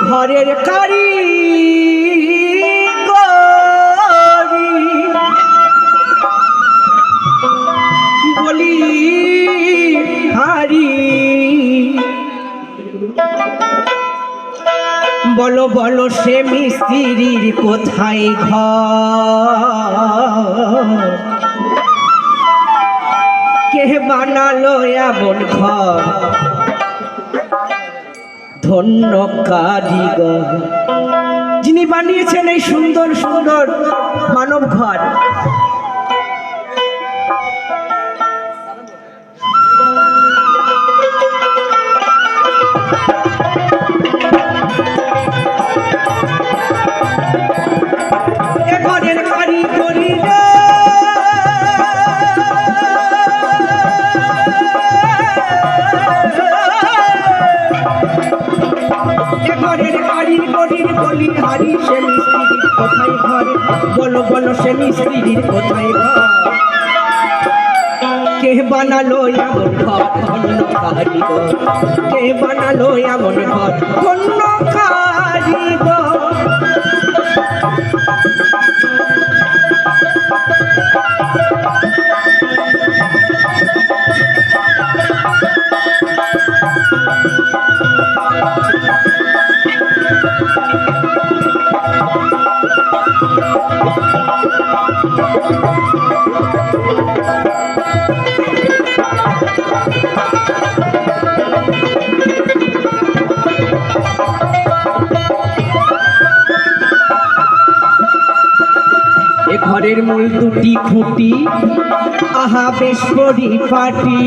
ঘরের কারি বলি হারি বলো বলো সে মিস্ত্রির কোথায় ঘর কে বানালো এমন ঘর ধন্য কারিগর যিনি বানিয়েছেন এই সুন্দর সুন্দর মানব ঘর। ঘরের কারিগরি বলি হারি সে মিস্ত্রির কোথায় ঘর বলো বলো সে মিস্ত্রির কোথায় ঘর কে বানালো এমন ঘর ধন্য কারিগর কে বানালো এমন ঘর ধন্য কারিগর। ঘরের মূল দুটি খুঁটি আহা বেশ পরিপাটি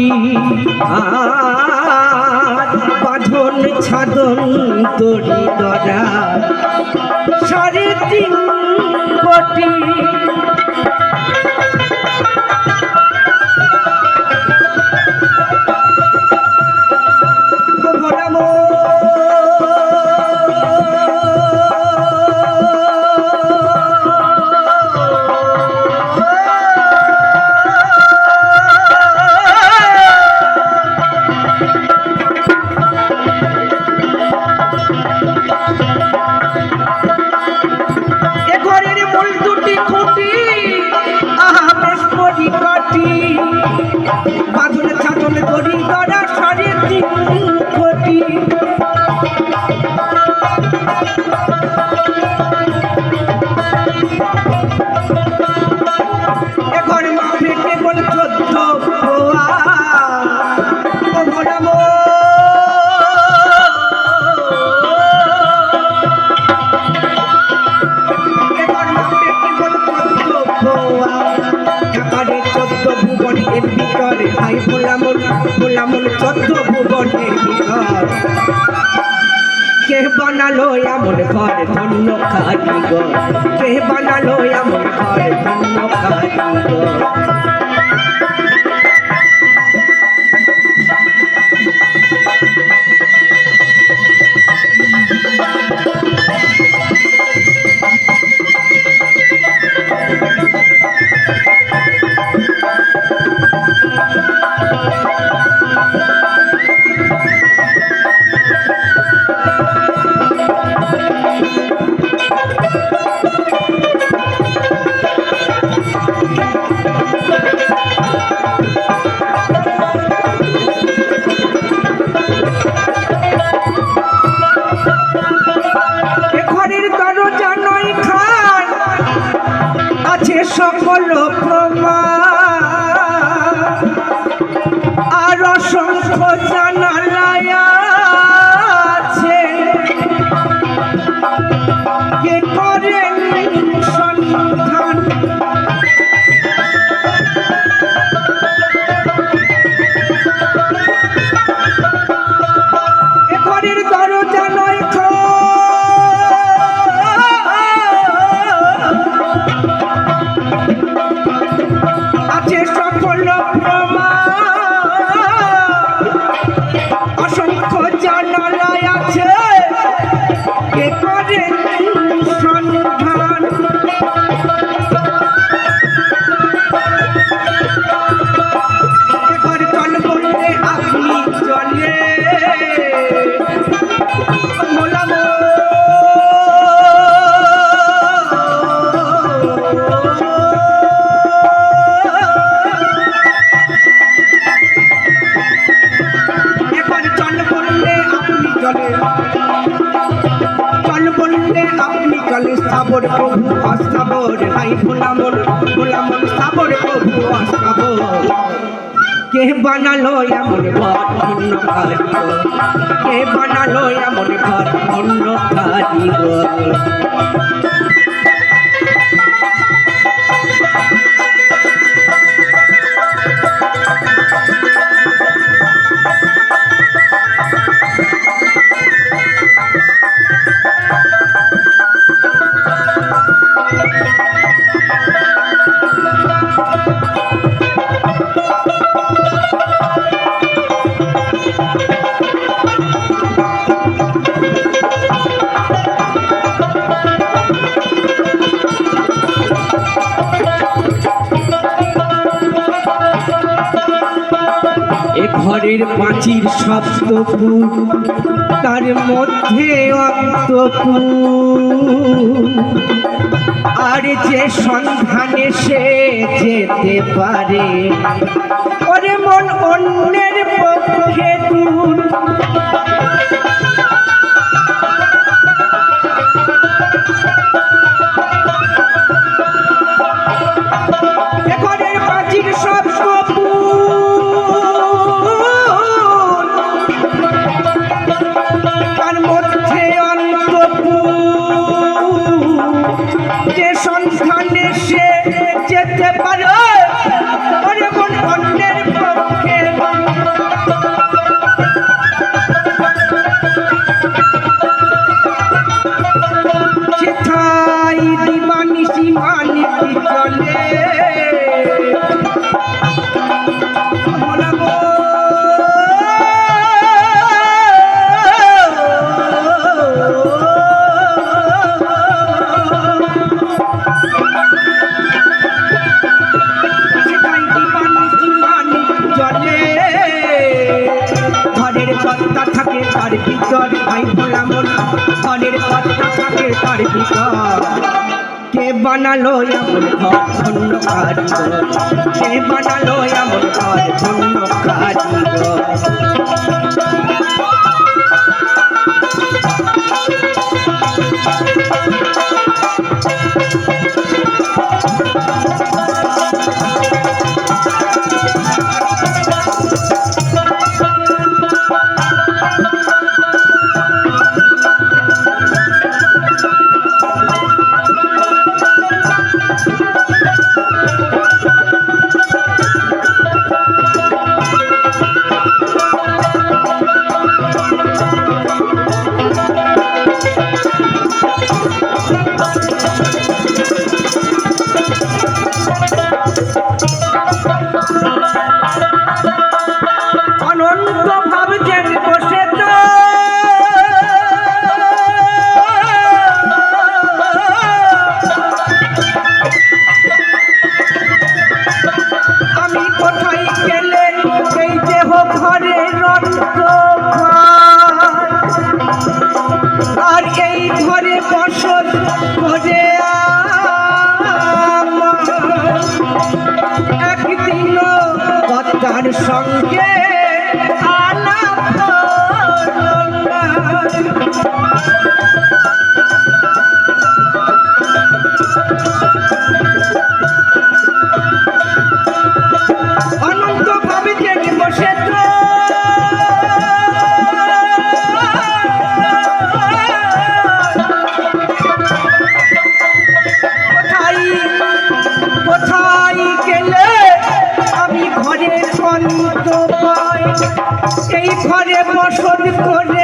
আর বাঁধন ছাদন দড়ি দরা 3.5 কোটি বাঁধনে ছাদনে দড়ি দরা 3.5 কোটি এখন মাঠে কেবল 14 খোয়া ভাই ভোলামন 14 ভুবনের ভিতর কে বানালো এমন ঘর ধন্য কারিগর কে বানালো এমন ঘর ধন্য কারিগর। সকল প্রমাণ আর অসংখ্য জানালায় আছে কে করেন সন্ধান এ ঘরের দরজা নয় অসংখ্য জানালায় আছে কে করেন সন্ধান এবার চল বললে আপনি চলে মোলামো সাবর প্রভু অস্তাবর নাই ভোলামন ভোলামন সাবর প্রভু অস্তাবর কে বানালো এমন ঘর ধন্য কারিগর কে বানালো এমন ঘর ধন্য কারিগর ঘরের পাঁচির সপ্তপুর তার মধ্যে অন্তপুর আর যে সন্ধানে সে যেতে পারে ওরে মন অন্যের পক্ষে দূর ঘরের পাঁচির তার ভিতর ভাই ভোলামন ঘরের কথা থাকে তার ভিতর কে বানালো এমন ঘর ধন্য কারিগর কে বানালো এমন ঘর ধন্য কারিগর আর এই ঘরে বসত করে একদিন তার সঙ্গে অনন্ত ভাবে জেগে বসে এই ঘরে বসত করে